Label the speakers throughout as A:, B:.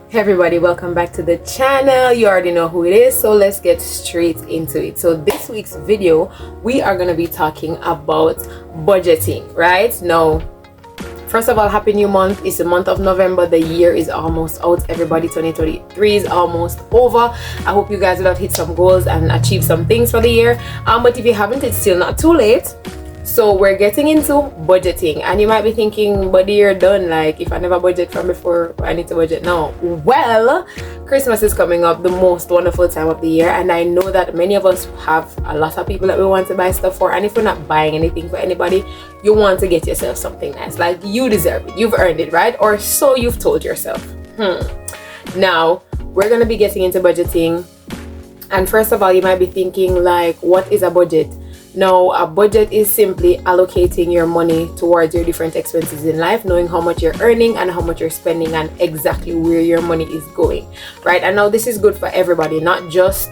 A: Hey everybody, welcome back to the channel. You already know who it is, so let's get straight into it. So this week's video, we are going to be talking about budgeting, right? Now, first of all, happy new month. It's the month of November. The year is almost out. Everybody, 2023 is almost over. I hope you guys will have hit some goals and achieve some things for the year. But if you haven't, it's still not too late. So we're getting into budgeting, and you might be thinking, but the year done, like if I never budget from before, I need to budget now. Well, Christmas is coming up, the most wonderful time of the year, and I know that many of us have a lot of people that we want to buy stuff for, and if we're not buying anything for anybody, you want to get yourself something nice, like you deserve it, you've earned it, right? Or so you've told yourself. Now we're going to be getting into budgeting, and first of all, you might be thinking, like, what is a budget? Now, a budget is simply allocating your money towards your different expenses in life, knowing how much you're earning and how much you're spending and exactly where your money is going, right? And now this is good for everybody, not just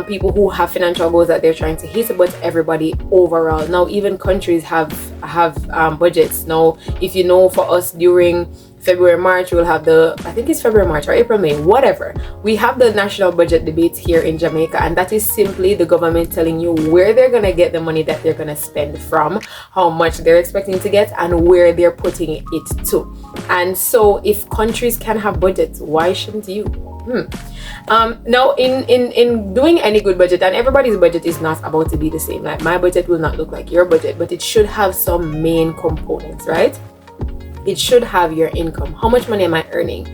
A: people who have financial goals that they're trying to hit, but everybody overall. Now, even countries have budgets. Now, if you know, for us during February, March, we'll have I think it's February, March, or April, May, whatever. We have the national budget debate here in Jamaica, and that is simply the government telling you where they're going to get the money that they're going to spend from, how much they're expecting to get, and where they're putting it to. And so if countries can have budgets, why shouldn't you? Now, in doing any good budget, and everybody's budget is not about to be the same. Like, my budget will not look like your budget, but it should have some main components, right? It should have your income. How much money am I earning?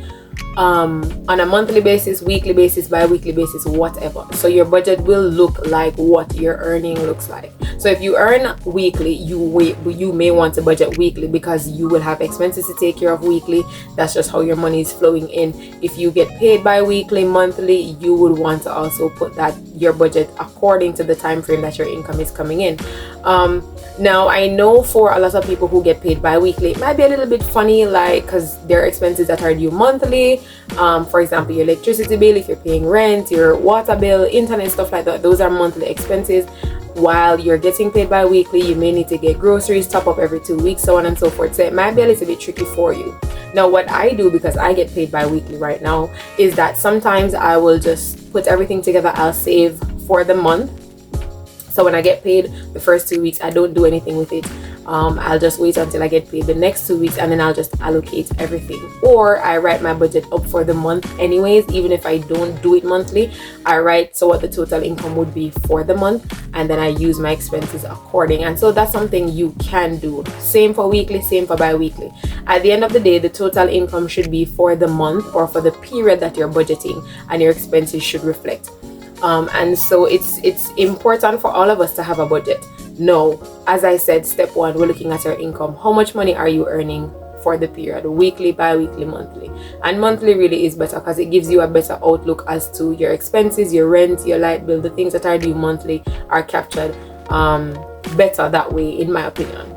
A: On a monthly basis, weekly basis, bi-weekly basis, whatever. So your budget will look like what your earning looks like. So if you earn weekly, you may want to budget weekly because you will have expenses to take care of weekly. That's just how your money is flowing in. If you get paid bi-weekly, monthly, you would want to also put that your budget according to the time frame that your income is coming in. Now, I know for a lot of people who get paid bi-weekly, it might be a little bit funny, like, because there are expenses that are due monthly. For example, your electricity bill, if you're paying rent, your water bill, internet, stuff like that, those are monthly expenses. While you're getting paid bi-weekly, you may need to get groceries, top up every 2 weeks, so on and so forth. So it might be a little bit tricky for you. Now, what I do, because I get paid bi-weekly right now, is that sometimes I will just put everything together. I'll save for the month. So when I get paid the first 2 weeks, I don't do anything with it. I'll just wait until I get paid the next 2 weeks, and then I'll just allocate everything. Or I write my budget up for the month anyways, even if I don't do it monthly. I write so what the total income would be for the month, and then I use my expenses according. And so that's something you can do. Same for weekly, same for bi-weekly. At the end of the day, the total income should be for the month or for the period that you're budgeting, and your expenses should reflect. And so it's important for all of us to have a budget. Now, as I said, step one, we're looking at our income. How much money are you earning for the period? Weekly, bi-weekly, monthly. And monthly really is better because it gives you a better outlook as to your expenses, your rent, your light bill. The things that are due monthly are captured better that way, in my opinion.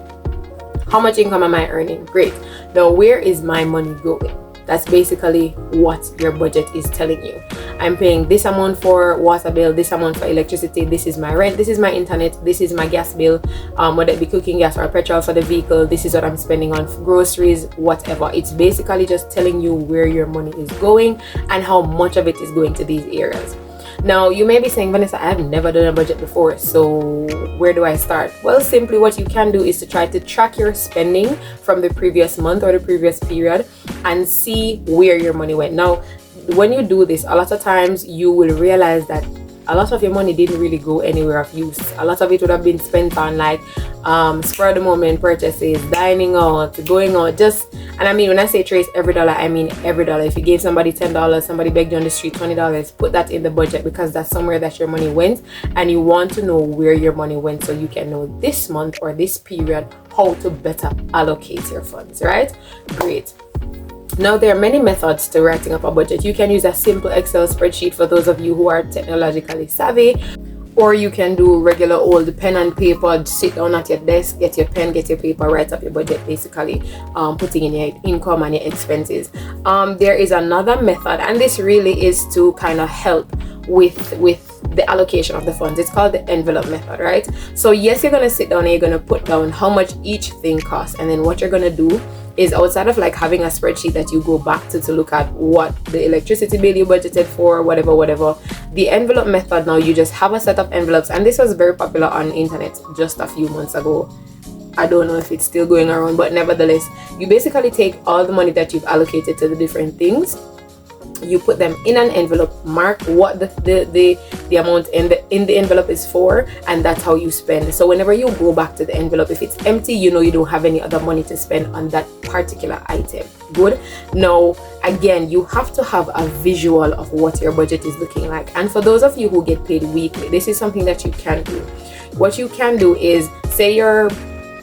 A: How much income am I earning? Great. Now, where is my money going? That's basically what your budget is telling you. I'm paying this amount for water bill, this amount for electricity, this is my rent, this is my internet, this is my gas bill, whether it be cooking gas or petrol for the vehicle, this is what I'm spending on groceries, whatever. It's basically just telling you where your money is going and how much of it is going to these areas. Now, you may be saying, Vanessa, I have never done a budget before, so where do I start? Well, simply what you can do is to try to track your spending from the previous month or the previous period and see where your money went. Now, when you do this, a lot of times you will realize that a lot of your money didn't really go anywhere of use. A lot of it would have been spent on like spur of the moment purchases, dining out, going out, and I mean, when I say trace every dollar, I mean every dollar. If you gave somebody $10, somebody begged you on the street $20, put that in the budget because that's somewhere that your money went, and you want to know where your money went so you can know this month or this period how to better allocate your funds, right? Great. Now, there are many methods to writing up a budget. You can use a simple Excel spreadsheet for those of you who are technologically savvy, or you can do regular old pen and paper. Sit down at your desk, get your pen, get your paper, write up your budget, basically putting in your income and your expenses. There is another method, and this really is to kind of help with the allocation of the funds. It's called the envelope method, right? So yes, you're going to sit down and you're going to put down how much each thing costs, and then what you're going to do is outside of like having a spreadsheet that you go back to look at what the electricity bill you budgeted for, whatever, the envelope method. Now you just have a set of envelopes, and this was very popular on internet just a few months ago. I don't know if it's still going around, but nevertheless, you basically take all the money that you've allocated to the different things, you put them in an envelope, mark what the amount in the envelope is for, and that's how you spend. So whenever you go back to the envelope, if it's empty, you know you don't have any other money to spend on that particular item. Good. Now again, you have to have a visual of what your budget is looking like. And for those of you who get paid weekly, this is something that you can do. What you can do is, say your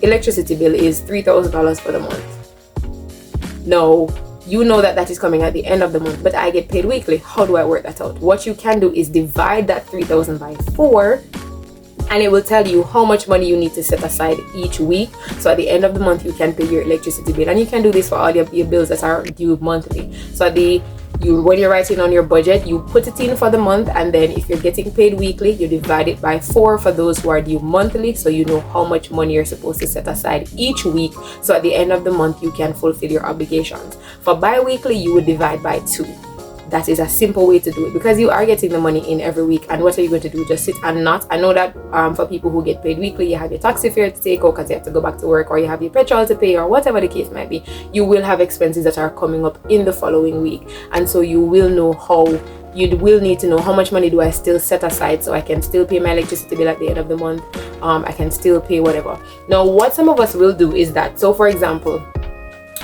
A: electricity bill is $3,000 for the month. Now you know that is coming at the end of the month, but I get paid weekly. How do I work that out? What you can do is divide that 3,000 by 4, and it will tell you how much money you need to set aside each week. So at the end of the month, you can pay your electricity bill, and you can do this for all your bills that are due monthly. So when you're writing on your budget, you put it in for the month, and then if you're getting paid weekly, you divide it by 4 for those who are due monthly, so you know how much money you're supposed to set aside each week, so at the end of the month you can fulfill your obligations. For bi-weekly, you would divide by 2. That is a simple way to do it, because you are getting the money in every week. And what are you going to do? Just sit and not? I know that for people who get paid weekly, you have your taxi fare to take out because you have to go back to work, or you have your petrol to pay, or whatever the case might be. You will have expenses that are coming up in the following week, and so you will need to know how much money do I still set aside, so I can still pay my electricity bill at the end of the month. I can still pay whatever. Now what some of us will do is that, so for example,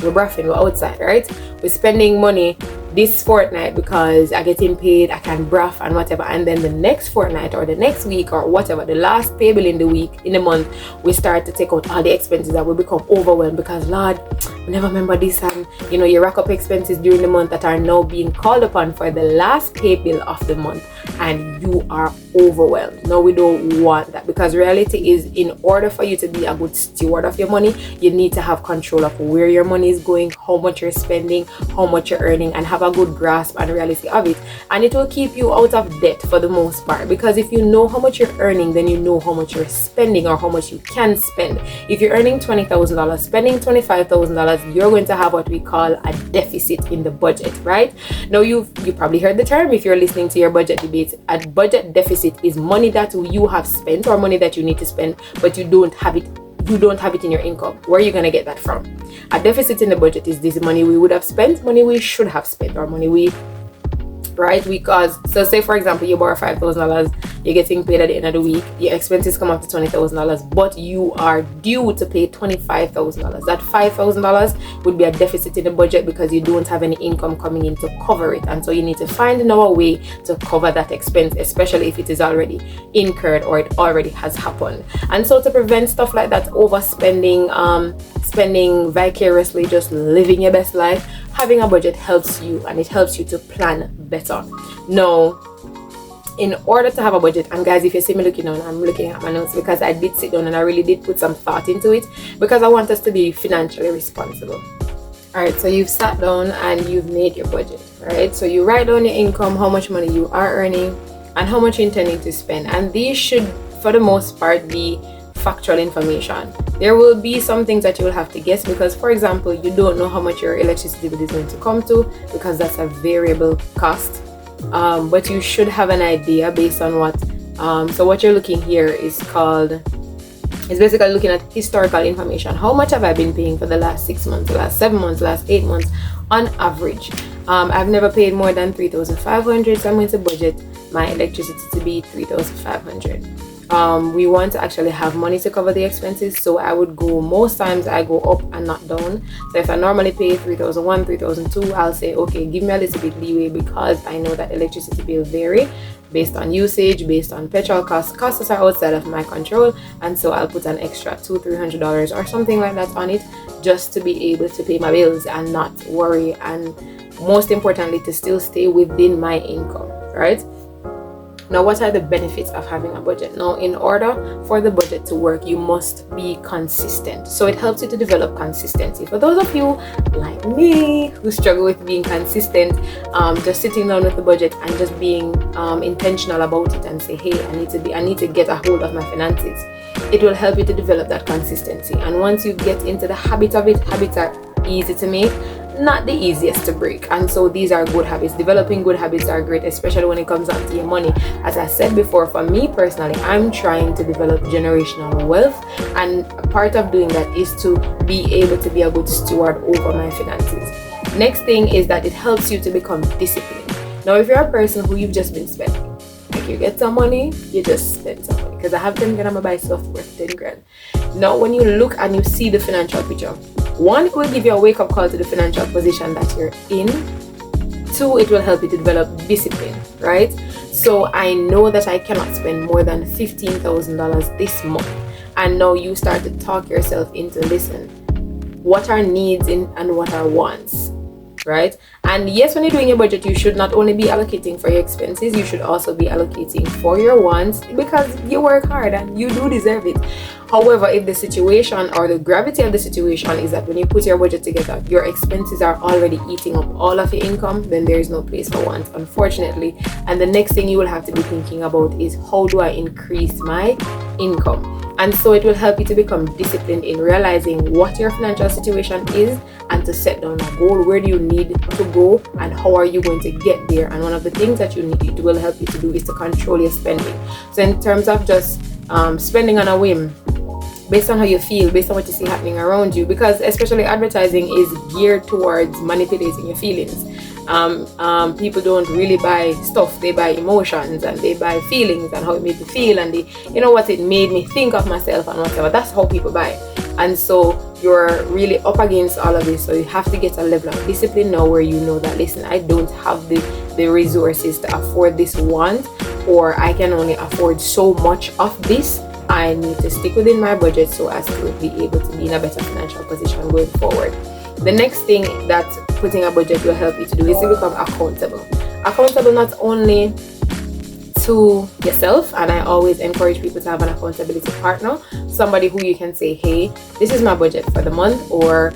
A: we're bruffing, we're outside, right? We're spending money this fortnight because I getting paid, I can bruff and whatever, and then the next fortnight or the next week or whatever, the last pay bill in the month, we start to take out all the expenses, that will become overwhelmed because, Lord, I never remember this, and you rack up expenses during the month that are now being called upon for the last pay bill of the month, and you are overwhelmed. No, we don't want that, because reality is, in order for you to be a good steward of your money, you need to have control of where your money is going, how much you're spending, how much you're earning, and have a good grasp and reality of it. And it will keep you out of debt for the most part, because if you know how much you're earning, then you know how much you're spending, or how much you can spend. If you're earning $20,000, spending $25,000, you're going to have what we call a deficit in the budget, right? Now you probably heard the term if you're listening to your budget debates. A budget deficit is money that you have spent, or money that you need to spend, but you don't have it in your income. Where are you going to get that from? A deficit in the budget is this money we would have spent, money we should have spent, or money because, so say for example, you borrow $5,000, you're getting paid at the end of the week, your expenses come up to $20,000, but you are due to pay $25,000. That $5,000 would be a deficit in the budget because you don't have any income coming in to cover it, and so you need to find another way to cover that expense, especially if it is already incurred or it already has happened. And so to prevent stuff like that, overspending, spending vicariously, just living your best life, having a budget helps you, and it helps you to plan better. Now, in order to have a budget, and guys, if you see me looking down, I'm looking at my notes because I did sit down and I really did put some thought into it, because I want us to be financially responsible. Alright, so you've sat down and you've made your budget, right? So you write down your income, how much money you are earning, and how much you're intending to spend. And these should, for the most part, be factual information. There will be some things that you will have to guess, because for example, you don't know how much your electricity bill is going to come to, because that's a variable cost, but you should have an idea based on what so what you're looking here is basically looking at historical information. How much have I been paying for the last 6 months, the last 7 months, the last 8 months on average? I've never paid more than $3,500, so I'm going to budget my electricity to be $3,500. We want to actually have money to cover the expenses, so most times I go up and not down. So if I normally pay $3,100, $3,200, I'll say, okay, give me a little bit leeway, because I know that electricity bill vary based on usage, based on petrol costs. Costs are outside of my control, and so I'll put an extra $200-$300 or something like that on it, just to be able to pay my bills and not worry, and most importantly, to still stay within my income, right? Now, what are the benefits of having a budget? Now, in order for the budget to work, you must be consistent. So it helps you to develop consistency. For those of you like me who struggle with being consistent, just sitting down with the budget and just being intentional about it and say, hey, I need to get a hold of my finances. It will help you to develop that consistency. And once you get into the habit of it, habits are easy to make, not the easiest to break. And so these are good habits. Developing good habits are great, especially when it comes down to your money. As I said before, for me personally, I'm trying to develop generational wealth, and part of doing that is to be able to be a good steward over my finances. Next thing is that it helps you to become disciplined. Now, if you're a person who you've just been spending, like you get some money, you just spend some money. Because I have 10 grand, I'm gonna buy stuff worth 10 grand. Now, when you look and you see the financial picture, one, it will give you a wake-up call to the financial position that you're in. Two, it will help you to develop discipline, right? So I know that I cannot spend more than $15,000 this month. And now you start to talk yourself into, listen, what are needs and what are wants, right? And yes, when you're doing your budget, you should not only be allocating for your expenses, you should also be allocating for your wants, because you work hard and you do deserve it. However, if the situation or the gravity of the situation is that when you put your budget together, your expenses are already eating up all of your income, then there is no place for wants, unfortunately. And the next thing you will have to be thinking about is, how do I increase my income? And so it will help you to become disciplined in realizing what your financial situation is and to set down a goal. Where do you need to go and how are you going to get there? And one of the things that it will help you to do is to control your spending. So in terms of just spending on a whim, based on how you feel, based on what you see happening around you, because especially advertising is geared towards manipulating your feelings. People don't really buy stuff, they buy emotions and they buy feelings and how it made me feel and what it made me think of myself and whatever. That's how people buy. And so you're really up against all of this, so you have to get a level of discipline now where you know that, listen, I don't have the resources to afford this want, or I can only afford so much of this. I need to stick within my budget so as to be able to be in a better financial position going forward. The next thing that putting a budget will help you to do is to become accountable. Accountable not only to yourself, and I always encourage people to have an accountability partner, somebody who you can say, hey, this is my budget for the month, or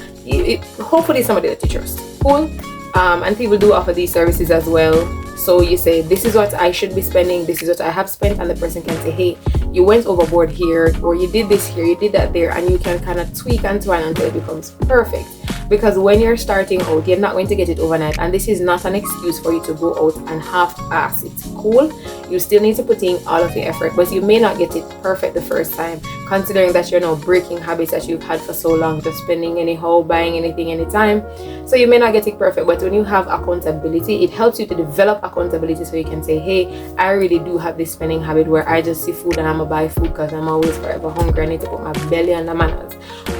A: hopefully somebody that you trust. Cool. And people do offer these services as well. So you say, this is what I should be spending, this is what I have spent, and the person can say, hey, you went overboard here, or you did this here, you did that there, and you can kind of tweak and twine until it becomes perfect. Because when you're starting out, you're not going to get it overnight, and this is not an excuse for you to go out and half-ass it. Cool? You still need to put in all of your effort, but you may not get it perfect the first time, considering that you're now breaking habits that you've had for so long, just spending anyhow, buying anything anytime. So you may not get it perfect, but when you have accountability, it helps you to develop accountability, so you can say, hey, I really do have this spending habit where I just see food and I'm gonna buy food because I'm always forever hungry. I need to put my belly on the manners.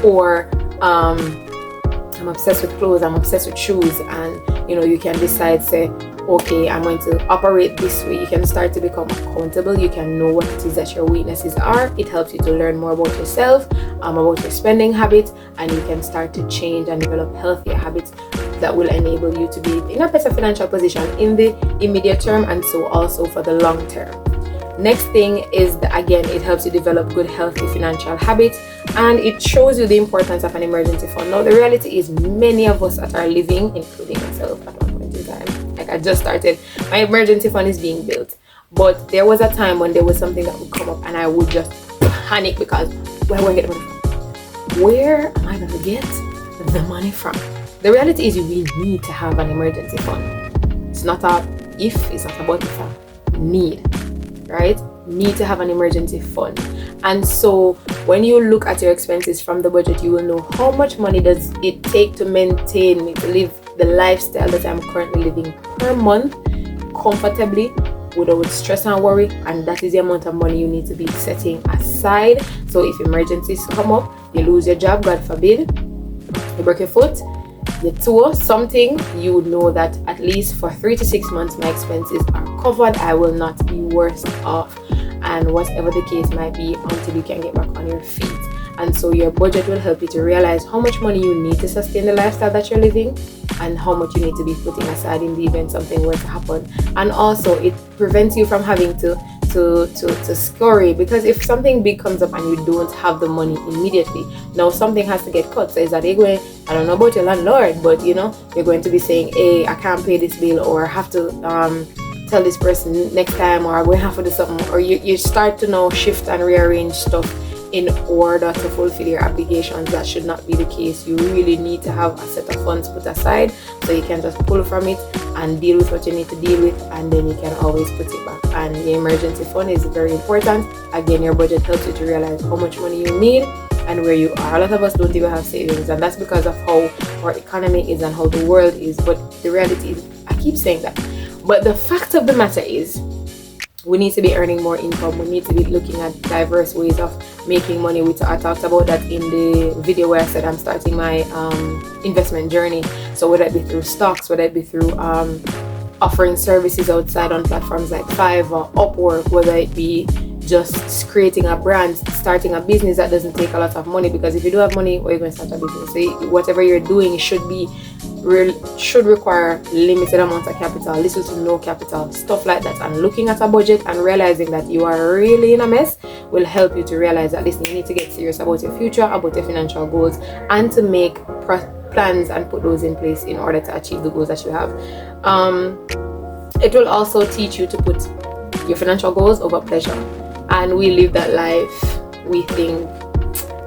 A: Or I'm obsessed with clothes, I'm obsessed with shoes, and you can decide, say, okay, I'm going to operate this way. You can start to become accountable. You can know what it is that your weaknesses are. It helps you to learn more about yourself, about your spending habits, and you can start to change and develop healthier habits that will enable you to be in a better financial position in the immediate term, and so also for the long term. Next thing is that, again, it helps you develop good, healthy financial habits, and it shows you the importance of an emergency fund. Now, the reality is many of us that are living, including myself at one point in time, like I just started, my emergency fund is being built. But there was a time when there was something that would come up and I would just panic because where am I going to get the money from? Where am I going to get the money from? The reality is you really need to have an emergency fund. It's not a if, it's not about it's a need. Right? Need to have an emergency fund. And so when you look at your expenses from the budget, you will know how much money does it take to maintain me, to live the lifestyle that I'm currently living per month comfortably without stress and worry. And that is the amount of money you need to be setting aside. So if emergencies come up, you lose your job, God forbid, you break your foot, you tour something, you would know that at least for 3 to 6 months my expenses are covered. I will not be worse off, and whatever the case might be, until you can get back on your feet. And so your budget will help you to realize how much money you need to sustain the lifestyle that you're living, and how much you need to be putting aside in the event something were to happen. And also it prevents you from having to scurry, because if something big comes up and you don't have the money immediately, now something has to get cut. So is that you're going, I don't know about your landlord, but you're going to be saying, hey, I can't pay this bill, or I have to tell this person next time, or I'm going to have to do something, or you start to now shift and rearrange stuff in order to fulfill your obligations. That should not be the case. You really need to have a set of funds put aside so you can just pull from it and deal with what you need to deal with, and then you can always put it back. And the emergency fund is very important. Again, your budget helps you to realize how much money you need and where you are. A lot of us don't even have savings, and that's because of how our economy is and how the world is. But the reality is, I keep saying that, but the fact of the matter is, we need to be earning more income. We need to be looking at diverse ways of making money. I talked about that in the video where I said I'm starting my investment journey. So whether it be through stocks, whether it be through offering services outside on platforms like Fiverr, Upwork, whether it be just creating a brand, starting a business that doesn't take a lot of money, because if you do have money, where are you going to start a business? So whatever you're doing should require limited amount of capital, little to no capital, stuff like that. And looking at a budget and realizing that you are really in a mess will help you to realize that listen, you need to get serious about your future, about your financial goals, and to make plans and put those in place in order to achieve the goals that you have. It will also teach you to put your financial goals over pleasure. And we live that life. We think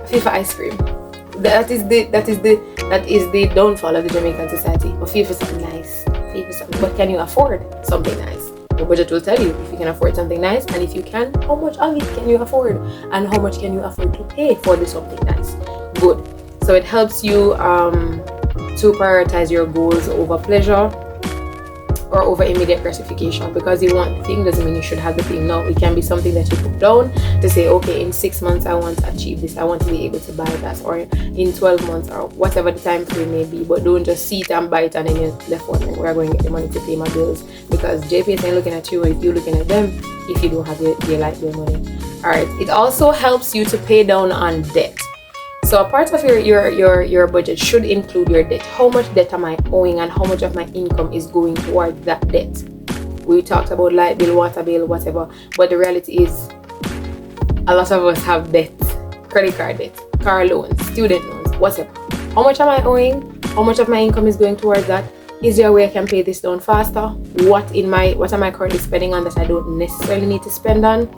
A: FIFA ice cream. That is the downfall of the Jamaican society. Or feel for something nice. But can you afford something nice? Your budget will tell you if you can afford something nice, and if you can, how much of it can you afford, and how much can you afford to pay for this something nice. Good. So it helps you to prioritize your goals over pleasure or over immediate gratification, because you want the thing doesn't mean you should have the thing. No, it can be something that you put down to say, okay, in 6 months I want to achieve this, I want to be able to buy that, or in 12 months, or whatever the time frame may be. But don't just see it and buy it and then you're left wondering where I'm going to get the money to pay my bills, because JPS ain't looking at you, or if you're looking at them, if you don't have your light bill money. Alright, it also helps you to pay down on debt. So a part of your budget should include your debt. How much debt am I owing, and how much of my income is going toward that debt? We talked about light bill, water bill, whatever. But the reality is, a lot of us have debt. Credit card debt, car loans, student loans, whatever. How much am I owing? How much of my income is going towards that? Is there a way I can pay this down faster? What am I currently spending on that I don't necessarily need to spend on?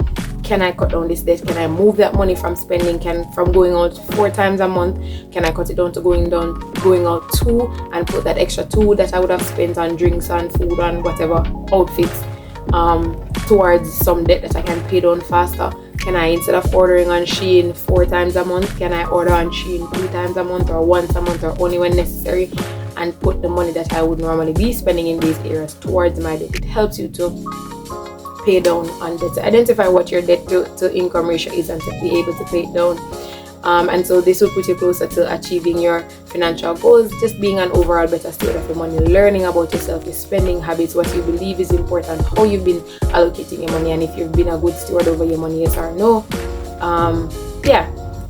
A: Can I cut down this debt? Can I move that money from spending? From going out 4 times a month, can I cut it down to going out 2 and put that extra 2 that I would have spent on drinks and food and whatever outfits towards some debt that I can pay down faster? Can I, instead of ordering on Shein 4 times a month, can I order on Shein 2 times a month, or once a month, or only when necessary, and put the money that I would normally be spending in these areas towards my debt? It helps you to pay down on debt, to identify what your debt to income ratio is, and to be able to pay it down. And so this will put you closer to achieving your financial goals, just being an overall better steward of your money, learning about yourself, your spending habits, what you believe is important, how you've been allocating your money, and if you've been a good steward over your money, yes or no.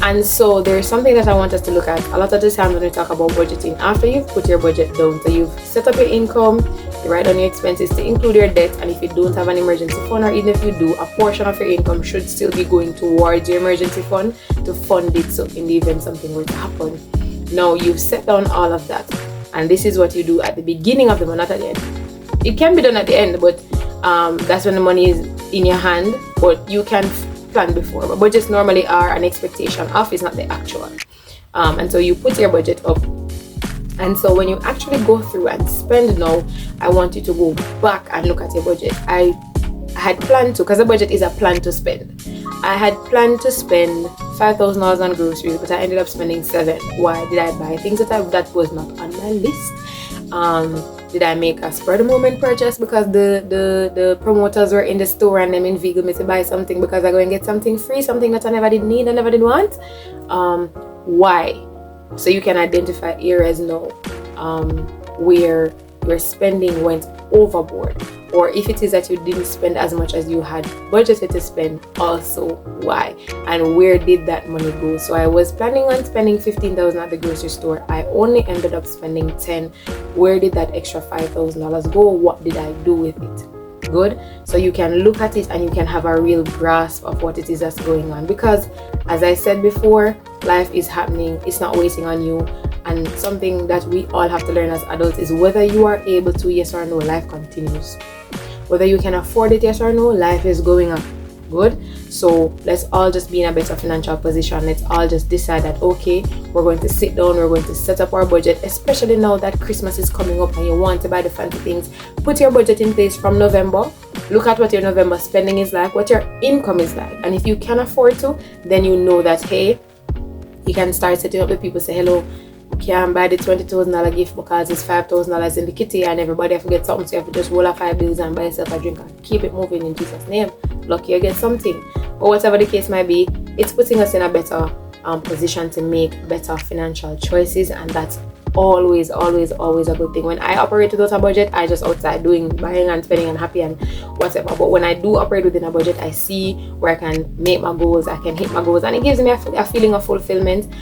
A: And so there's something that I want us to look at. A lot of the time when we talk about budgeting, after you've put your budget down, so you've set up your income, you write down your expenses to include your debt, and if you don't have an emergency fund, or even if you do, a portion of your income should still be going towards your emergency fund to fund it, so in the event something were to happen. Now you've set down all of that, and this is what you do at the beginning of the month, not at the end. It can be done at the end, but that's when the money is in your hand, but you can plan before. But budgets normally are an expectation of, is not the actual. And so you put your budget up. And so when you actually go through and spend now, I want you to go back and look at your budget. I had planned to, because the budget is a plan to spend. I had planned to spend $5,000 on groceries, but I ended up spending $7,000. Why? Did I buy things that was not on my list? Did I make a spur of the moment purchase because the promoters were in the store and them inveigled me to buy something because I go and get something free, something that I never did need, I never did want? Why? So you can identify areas now where your spending went overboard, or if it is that you didn't spend as much as you had budgeted to spend, also why, and where did that money go? So I was planning on spending $15,000 at the grocery store. I only ended up spending $10,000. Where did that extra $5,000 go? What did I do with it? Good. So you can look at it and you can have a real grasp of what it is that's going on, because as I said before, life is happening, it's not waiting on you. And something that we all have to learn as adults is whether you are able to, yes or no, life continues. Whether you can afford it, yes or no, life is going on. Good. So let's all just be in a better financial position. Let's all just decide that, okay, we're going to sit down, we're going to set up our budget, especially now that Christmas is coming up and you want to buy the fancy things. Put your budget in place from November. Look at what your November spending is like, what your income is like. And if you can afford to, then you know that, hey, you can start setting up with people, say, hello, can't buy the $20,000 gift because it's $5,000 in the kitty and everybody have to get something, so you have to just roll up 5 bills and buy yourself a drink and keep it moving in Jesus' name. Lucky you get something. But whatever the case might be, it's putting us in a better position to make better financial choices, and that's always a good thing. When I operate without a budget, I just outside doing buying and spending and happy and whatever. But when I do operate within a budget, I see where I can make my goals, I can hit my goals, and it gives me a feeling of fulfillment.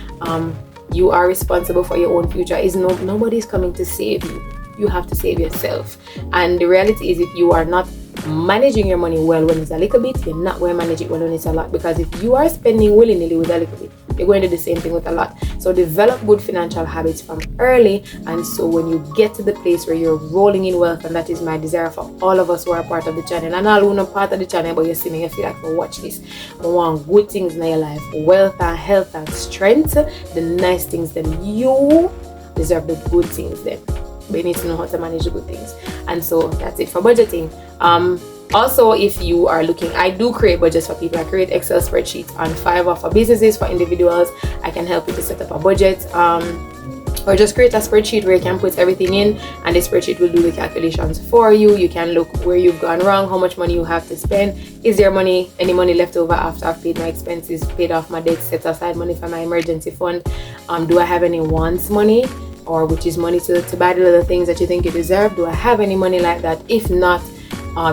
A: You are responsible for your own future. Nobody's coming to save you. You have to save yourself. And the reality is, if you are not managing your money well when it's a little bit, you're not going to manage it well when it's a lot. Because if you are spending willy-nilly with a little bit, you're going to do the same thing with a lot. So develop good financial habits from early, and so when you get to the place where you're rolling in wealth, and that is my desire for all of us who are part of the channel, and all who are not part of the channel but you see me, you feel like, watch this, I want good things in your life, wealth and health and strength, the nice things, then you deserve the good things then. But you need to know how to manage the good things. And so that's it for budgeting. Also, if you are looking, I do create budgets for people. I create Excel spreadsheets on Fiverr for businesses, for individuals. I can help you to set up a budget, or just create a spreadsheet where you can put everything in, and the spreadsheet will do the calculations for you. You can look where you've gone wrong, how much money you have to spend, is there any money left over after I've paid my expenses, paid off my debts, set aside money for my emergency fund. Do I have any wants money, or which is money to buy the little things that you think you deserve? Do I have any money like that? If not,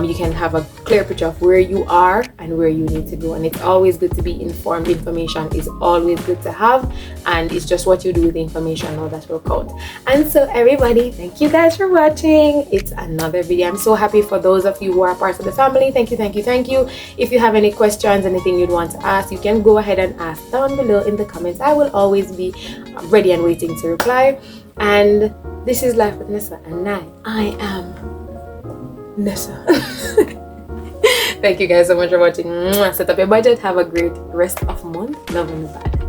A: you can have a clear picture of where you are and where you need to go. And it's always good to be informed. Information is always good to have, and it's just what you do with the information now that will count. And so everybody, thank you guys for watching. It's another video. I'm so happy for those of you who are part of the family. Thank you. If you have any questions, anything you'd want to ask, you can go ahead and ask down below in the comments. I will always be ready and waiting to reply. And this is Life with Nessa, and I am Nessa. Thank you guys so much for watching. Set up your budget. Have a great rest of month. Love and bye.